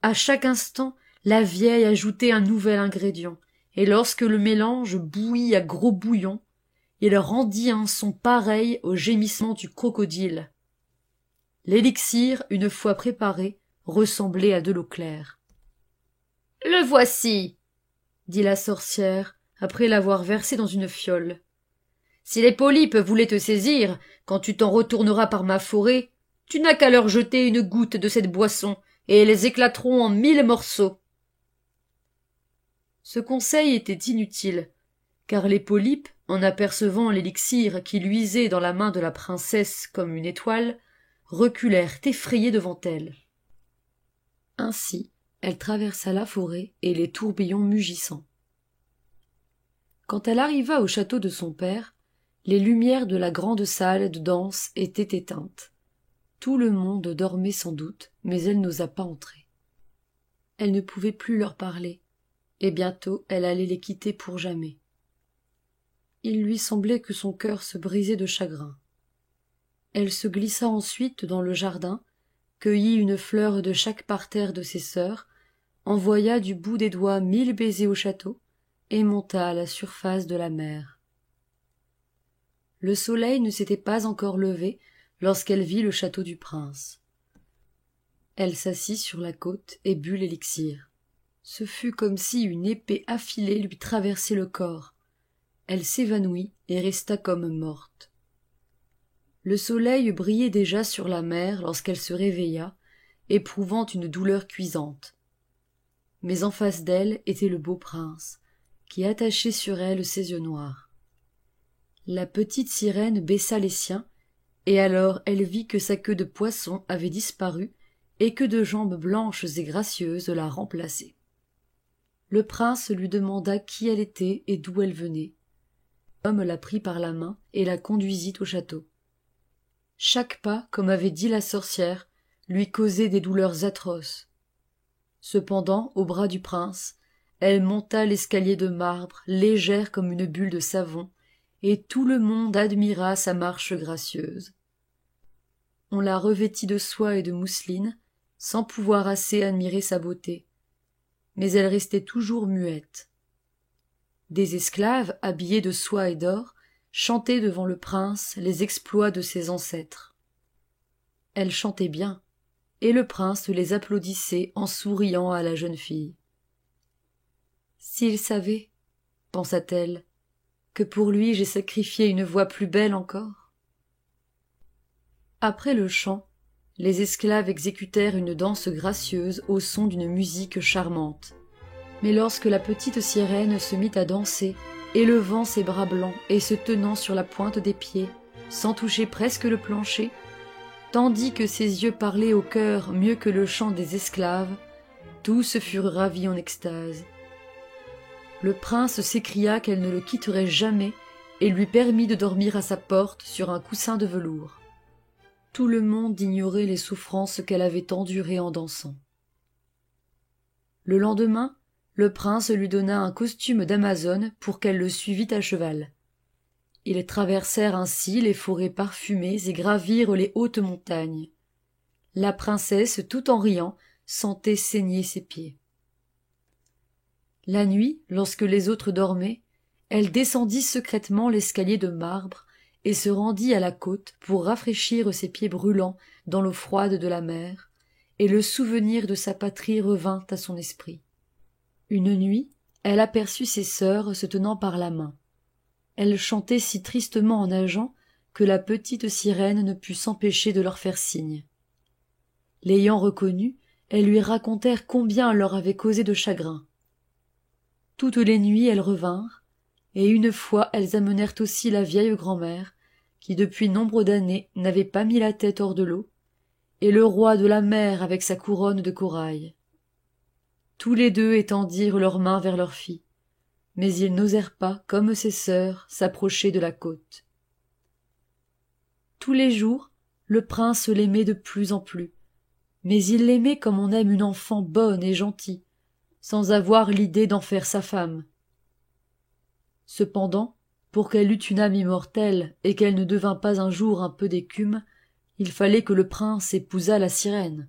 A: À chaque instant, la vieille ajoutait un nouvel ingrédient, et lorsque le mélange bouillit à gros bouillon, il rendit un son pareil au gémissement du crocodile. L'élixir, une fois préparé, ressemblait à de l'eau claire. « Le voici, » dit la sorcière, après l'avoir versé dans une fiole. « Si les polypes voulaient te saisir, quand tu t'en retourneras par ma forêt, tu n'as qu'à leur jeter une goutte de cette boisson, et ils éclateront en 1000 morceaux. » Ce conseil était inutile, car les polypes, en apercevant l'élixir qui luisait dans la main de la princesse comme une étoile, reculèrent effrayés devant elle. Ainsi, elle traversa la forêt et les tourbillons mugissants. Quand elle arriva au château de son père, les lumières de la grande salle de danse étaient éteintes. Tout le monde dormait sans doute, mais elle n'osa pas entrer. Elle ne pouvait plus leur parler, et bientôt elle allait les quitter pour jamais. Il lui semblait que son cœur se brisait de chagrin. Elle se glissa ensuite dans le jardin, cueillit une fleur de chaque parterre de ses sœurs, envoya du bout des doigts 1000 baisers au château, et monta à la surface de la mer. Le soleil ne s'était pas encore levé lorsqu'elle vit le château du prince. Elle s'assit sur la côte et but l'élixir. Ce fut comme si une épée affilée lui traversait le corps. Elle s'évanouit et resta comme morte. Le soleil brillait déjà sur la mer lorsqu'elle se réveilla, éprouvant une douleur cuisante. Mais en face d'elle était le beau prince, qui attachait sur elle ses yeux noirs. La petite sirène baissa les siens, et alors elle vit que sa queue de poisson avait disparu et que de jambes blanches et gracieuses la remplaçaient. Le prince lui demanda qui elle était et d'où elle venait. L'homme la prit par la main et la conduisit au château. Chaque pas, comme avait dit la sorcière, lui causait des douleurs atroces. Cependant, au bras du prince, elle monta l'escalier de marbre, légère comme une bulle de savon, et tout le monde admira sa marche gracieuse. On la revêtit de soie et de mousseline, sans pouvoir assez admirer sa beauté. Mais elle restait toujours muette. Des esclaves, habillés de soie et d'or, chantaient devant le prince les exploits de ses ancêtres. Elle chantait bien, et le prince les applaudissait en souriant à la jeune fille. « S'il savait, pensa-t-elle, que pour lui j'ai sacrifié une voix plus belle encore. » Après le chant, les esclaves exécutèrent une danse gracieuse au son d'une musique charmante. Mais lorsque la petite sirène se mit à danser, élevant ses bras blancs et se tenant sur la pointe des pieds, sans toucher presque le plancher, tandis que ses yeux parlaient au cœur mieux que le chant des esclaves, tous furent ravis en extase. Le prince s'écria qu'elle ne le quitterait jamais et lui permit de dormir à sa porte sur un coussin de velours. Tout le monde ignorait les souffrances qu'elle avait endurées en dansant. Le lendemain, le prince lui donna un costume d'Amazone pour qu'elle le suivît à cheval. Ils traversèrent ainsi les forêts parfumées et gravirent les hautes montagnes. La princesse, tout en riant, sentait saigner ses pieds. La nuit, lorsque les autres dormaient, elle descendit secrètement l'escalier de marbre et se rendit à la côte pour rafraîchir ses pieds brûlants dans l'eau froide de la mer, et le souvenir de sa patrie revint à son esprit. Une nuit, elle aperçut ses sœurs se tenant par la main. Elles chantaient si tristement en nageant que la petite sirène ne put s'empêcher de leur faire signe. L'ayant reconnue, elles lui racontèrent combien elle leur avait causé de chagrin. Toutes les nuits elles revinrent, et une fois elles amenèrent aussi la vieille grand-mère, qui depuis nombre d'années n'avait pas mis la tête hors de l'eau, et le roi de la mer avec sa couronne de corail. Tous les deux étendirent leurs mains vers leur fille, mais ils n'osèrent pas, comme ses sœurs, s'approcher de la côte. Tous les jours, le prince l'aimait de plus en plus, mais il l'aimait comme on aime une enfant bonne et gentille, sans avoir l'idée d'en faire sa femme. Cependant, pour qu'elle eût une âme immortelle et qu'elle ne devînt pas un jour un peu d'écume, il fallait que le prince épousât la sirène.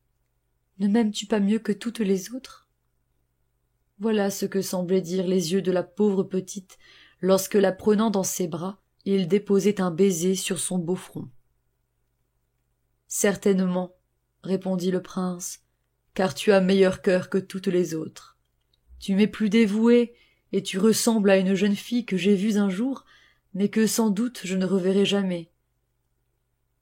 A: « Ne m'aimes-tu pas mieux que toutes les autres ?» Voilà ce que semblaient dire les yeux de la pauvre petite lorsque, la prenant dans ses bras, il déposait un baiser sur son beau front. « Certainement, » répondit le prince, « car tu as meilleur cœur que toutes les autres. Tu m'es plus dévouée, et tu ressembles à une jeune fille que j'ai vue un jour, mais que sans doute je ne reverrai jamais.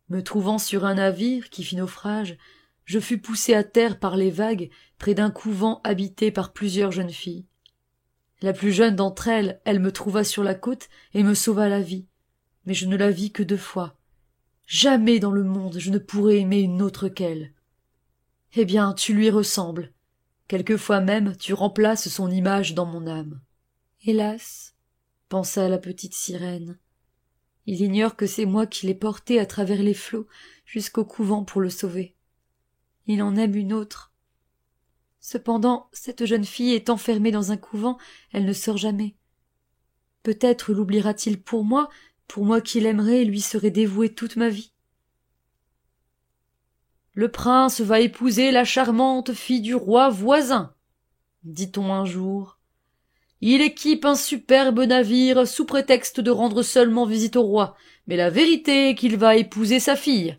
A: Me trouvant sur un navire qui fit naufrage, je fus poussé à terre par les vagues près d'un couvent habité par plusieurs jeunes filles. La plus jeune d'entre elles, elle me trouva sur la côte et me sauva la vie, mais je ne la vis que 2 fois. Jamais dans le monde je ne pourrai aimer une autre qu'elle. Eh bien, tu lui ressembles. Quelquefois même tu remplaces son image dans mon âme. Hélas, pensa la petite sirène, il ignore que c'est moi qui l'ai porté à travers les flots jusqu'au couvent pour le sauver. Il en aime une autre. Cependant, cette jeune fille est enfermée dans un couvent, elle ne sort jamais. Peut-être l'oubliera-t-il pour moi qui l'aimerais et lui serais dévouée toute ma vie. Le prince va épouser la charmante fille du roi voisin, dit-on un jour. Il équipe un superbe navire sous prétexte de rendre seulement visite au roi, mais la vérité est qu'il va épouser sa fille.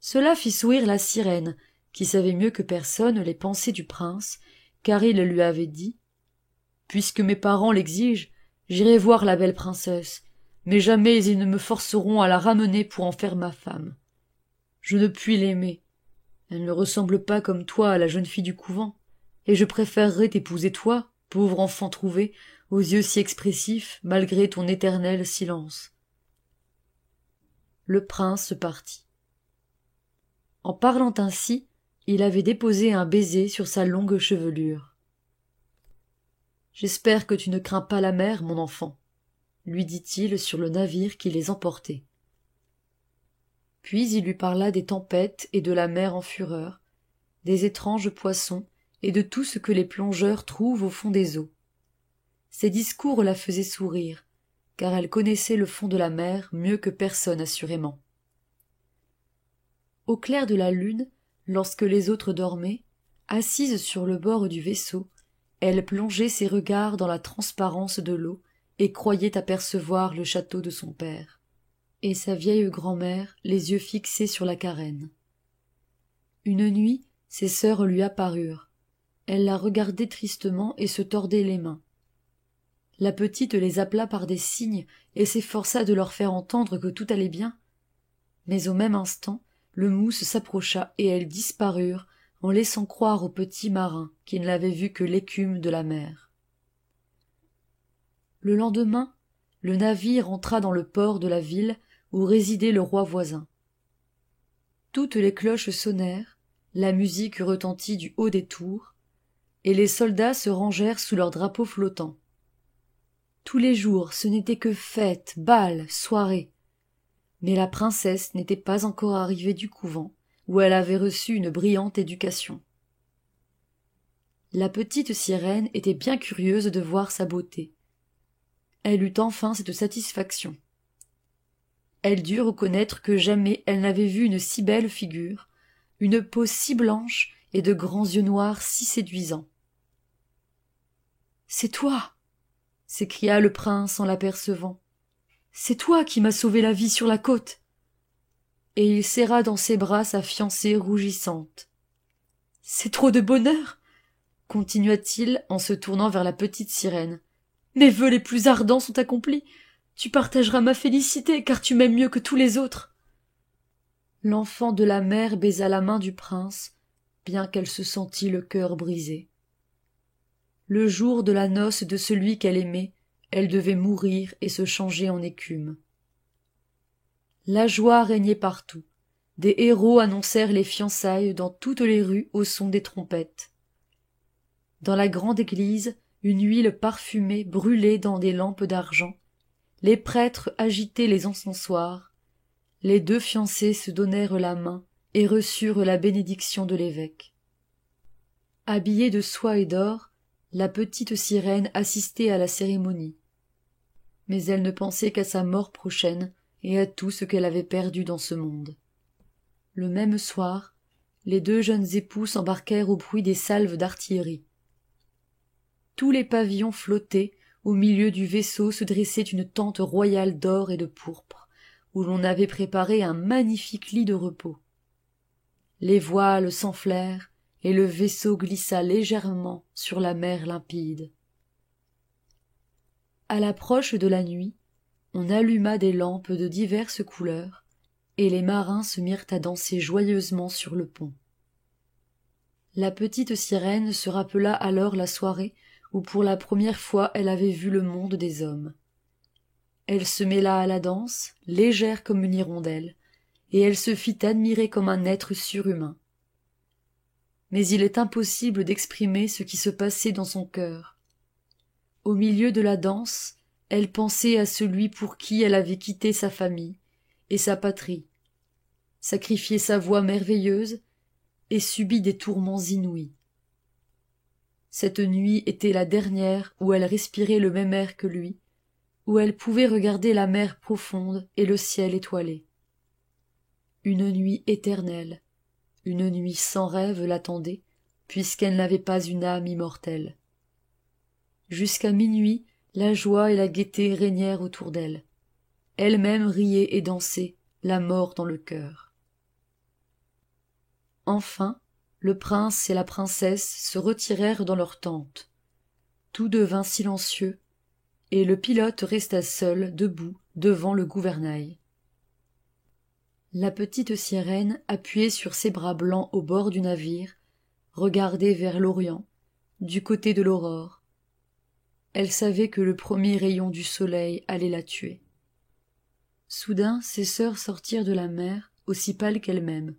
A: Cela fit sourire la sirène, qui savait mieux que personne les pensées du prince, car il lui avait dit « Puisque mes parents l'exigent, j'irai voir la belle princesse, mais jamais ils ne me forceront à la ramener pour en faire ma femme. Je ne puis l'aimer. Elle ne ressemble pas comme toi à la jeune fille du couvent, et je préférerais t'épouser toi, pauvre enfant trouvé, aux yeux si expressifs, malgré ton éternel silence. » Le prince partit. En parlant ainsi, il avait déposé un baiser sur sa longue chevelure. « J'espère que tu ne crains pas la mer, mon enfant, » lui dit-il sur le navire qui les emportait. Puis il lui parla des tempêtes et de la mer en fureur, des étranges poissons et de tout ce que les plongeurs trouvent au fond des eaux. Ses discours la faisaient sourire, car elle connaissait le fond de la mer mieux que personne assurément. Au clair de la lune, lorsque les autres dormaient, assise sur le bord du vaisseau, elle plongeait ses regards dans la transparence de l'eau et croyait apercevoir le château de son père, et sa vieille grand-mère les yeux fixés sur la carène. Une nuit, ses sœurs lui apparurent. Elle la regardait tristement et se tordait les mains. La petite les appela par des signes et s'efforça de leur faire entendre que tout allait bien. Mais au même instant, le mousse s'approcha et elles disparurent en laissant croire aux petits marins qu'ils n'avaient vu que l'écume de la mer. Le lendemain, le navire entra dans le port de la ville où résidait le roi voisin. Toutes les cloches sonnèrent, la musique retentit du haut des tours, et les soldats se rangèrent sous leurs drapeaux flottants. Tous les jours, ce n'était que fêtes, bals, soirées. Mais la princesse n'était pas encore arrivée du couvent, où elle avait reçu une brillante éducation. La petite sirène était bien curieuse de voir sa beauté. Elle eut enfin cette satisfaction. Elle dut reconnaître que jamais elle n'avait vu une si belle figure, une peau si blanche et de grands yeux noirs si séduisants. « C'est toi !» s'écria le prince en l'apercevant. « C'est toi qui m'as sauvé la vie sur la côte !» Et il serra dans ses bras sa fiancée rougissante. « C'est trop de bonheur !» continua-t-il en se tournant vers la petite sirène. « Mes vœux les plus ardents sont accomplis. Tu partageras ma félicité, car tu m'aimes mieux que tous les autres. » L'enfant de la mer baisa la main du prince, bien qu'elle se sentît le cœur brisé. Le jour de la noce de celui qu'elle aimait, elle devait mourir et se changer en écume. La joie régnait partout. Des héros annoncèrent les fiançailles dans toutes les rues au son des trompettes. Dans la grande église, une huile parfumée brûlait dans des lampes d'argent. Les prêtres agitaient les encensoirs. Les deux fiancés se donnèrent la main et reçurent la bénédiction de l'évêque. Habillée de soie et d'or, la petite sirène assistait à la cérémonie. Mais elle ne pensait qu'à sa mort prochaine et à tout ce qu'elle avait perdu dans ce monde. Le même soir, les deux jeunes époux s'embarquèrent au bruit des salves d'artillerie. Tous les pavillons flottaient, au milieu du vaisseau se dressait une tente royale d'or et de pourpre, où l'on avait préparé un magnifique lit de repos. Les voiles s'enflèrent, et le vaisseau glissa légèrement sur la mer limpide. À l'approche de la nuit, on alluma des lampes de diverses couleurs, et les marins se mirent à danser joyeusement sur le pont. La petite sirène se rappela alors la soirée où pour la première fois elle avait vu le monde des hommes. Elle se mêla à la danse, légère comme une hirondelle, et elle se fit admirer comme un être surhumain. Mais il est impossible d'exprimer ce qui se passait dans son cœur. Au milieu de la danse, elle pensait à celui pour qui elle avait quitté sa famille et sa patrie, sacrifié sa voix merveilleuse et subi des tourments inouïs. Cette nuit était la dernière où elle respirait le même air que lui, où elle pouvait regarder la mer profonde et le ciel étoilé. Une nuit éternelle, une nuit sans rêve l'attendait, puisqu'elle n'avait pas une âme immortelle. Jusqu'à minuit, la joie et la gaieté régnèrent autour d'elle. Elle-même riait et dansait, la mort dans le cœur. Enfin, le prince et la princesse se retirèrent dans leur tente. Tout devint silencieux, et le pilote resta seul, debout, devant le gouvernail. La petite sirène, appuyée sur ses bras blancs au bord du navire, regardait vers l'Orient, du côté de l'aurore. Elle savait que le premier rayon du soleil allait la tuer. Soudain, ses sœurs sortirent de la mer, aussi pâles qu'elle-même.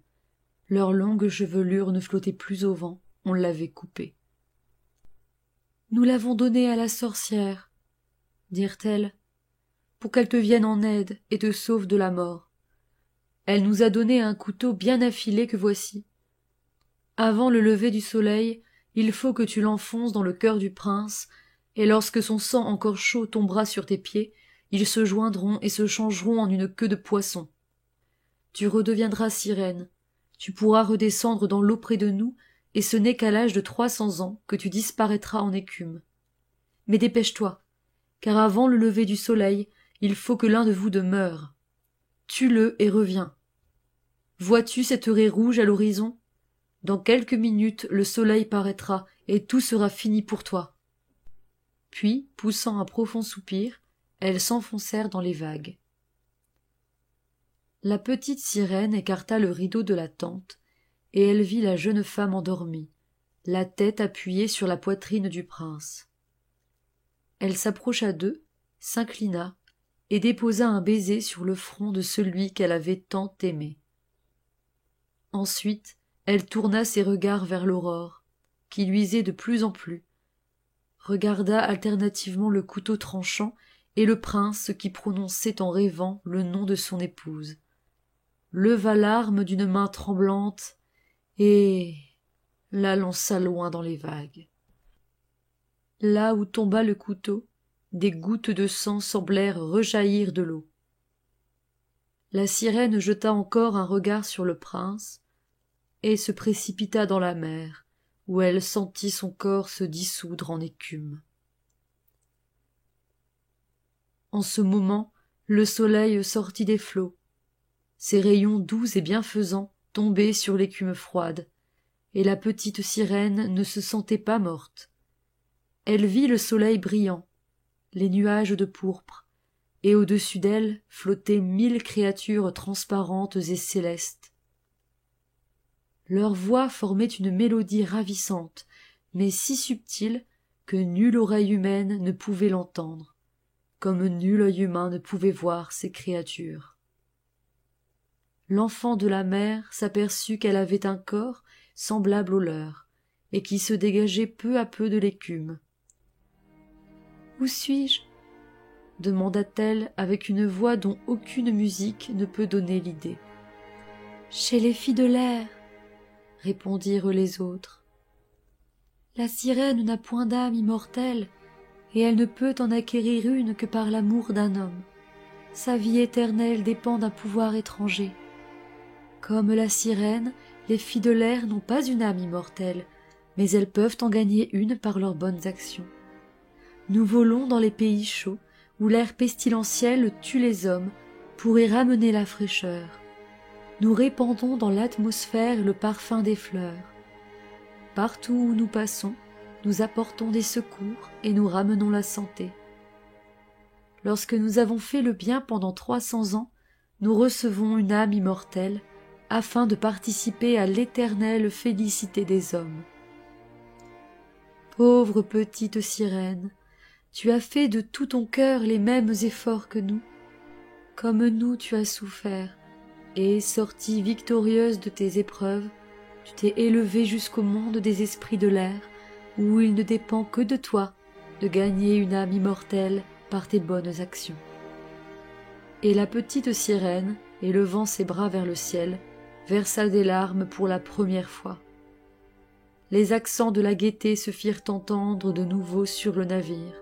A: Leur longue chevelure ne flottait plus au vent, on l'avait coupée. « Nous l'avons donnée à la sorcière, » dirent-elles, « pour qu'elle te vienne en aide et te sauve de la mort. Elle nous a donné un couteau bien affilé que voici. Avant le lever du soleil, il faut que tu l'enfonces dans le cœur du prince, et lorsque son sang encore chaud tombera sur tes pieds, ils se joindront et se changeront en une queue de poisson. Tu redeviendras sirène, tu pourras redescendre dans l'eau près de nous, et ce n'est qu'à l'âge de 300 ans que tu disparaîtras en écume. Mais dépêche-toi, car avant le lever du soleil, il faut que l'un de vous deux meure. Tue-le et reviens. Vois-tu cette raie rouge à l'horizon? Dans quelques minutes, le soleil paraîtra, et tout sera fini pour toi. » Puis, poussant un profond soupir, elles s'enfoncèrent dans les vagues. La petite sirène écarta le rideau de la tente, et elle vit la jeune femme endormie, la tête appuyée sur la poitrine du prince. Elle s'approcha d'eux, s'inclina, et déposa un baiser sur le front de celui qu'elle avait tant aimé. Ensuite, elle tourna ses regards vers l'aurore, qui luisait de plus en plus, regarda alternativement le couteau tranchant et le prince qui prononçait en rêvant le nom de son épouse, leva l'arme d'une main tremblante et la lança loin dans les vagues. Là où tomba le couteau, des gouttes de sang semblèrent rejaillir de l'eau. La sirène jeta encore un regard sur le prince et se précipita dans la mer, où elle sentit son corps se dissoudre en écume. En ce moment, le soleil sortit des flots. Ses rayons doux et bienfaisants tombaient sur l'écume froide, et la petite sirène ne se sentait pas morte. Elle vit le soleil brillant, les nuages de pourpre, et au-dessus d'elle flottaient 1000 créatures transparentes et célestes. Leurs voix formaient une mélodie ravissante, mais si subtile que nulle oreille humaine ne pouvait l'entendre, comme nul œil humain ne pouvait voir ces créatures. L'enfant de la mer s'aperçut qu'elle avait un corps semblable au leur, et qui se dégageait peu à peu de l'écume. « Où suis-je » demanda-t-elle avec une voix dont aucune musique ne peut donner l'idée. « Chez les filles de l'air, » répondirent les autres. « La sirène n'a point d'âme immortelle, et elle ne peut en acquérir une que par l'amour d'un homme. Sa vie éternelle dépend d'un pouvoir étranger. Comme la sirène, les filles de l'air n'ont pas une âme immortelle, mais elles peuvent en gagner une par leurs bonnes actions. Nous volons dans les pays chauds, où l'air pestilentiel tue les hommes, pour y ramener la fraîcheur. Nous répandons dans l'atmosphère le parfum des fleurs. Partout où nous passons, nous apportons des secours et nous ramenons la santé. Lorsque nous avons fait le bien pendant 300 ans, nous recevons une âme immortelle, afin de participer à l'éternelle félicité des hommes. Pauvre petite sirène, Tu as fait de tout ton cœur les mêmes efforts que nous. Comme nous tu as souffert, et, sortie victorieuse de tes épreuves, tu t'es élevée jusqu'au monde des esprits de l'air, où il ne dépend que de toi de gagner une âme immortelle par tes bonnes actions. » Et la petite sirène, élevant ses bras vers le ciel, versa des larmes pour la première fois. Les accents de la gaieté se firent entendre de nouveau sur le navire.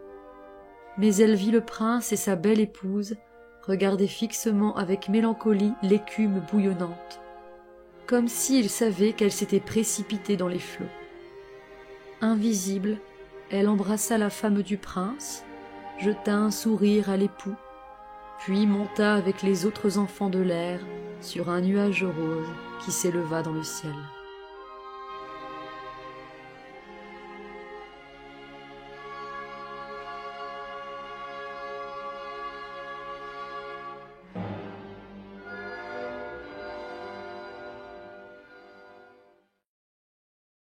A: Mais elle vit le prince et sa belle épouse regarder fixement avec mélancolie l'écume bouillonnante, comme s'ils savaient qu'elle s'était précipitée dans les flots. Invisible, elle embrassa la femme du prince, jeta un sourire à l'époux, puis monta avec les autres enfants de l'air sur un nuage rose qui s'éleva dans le ciel.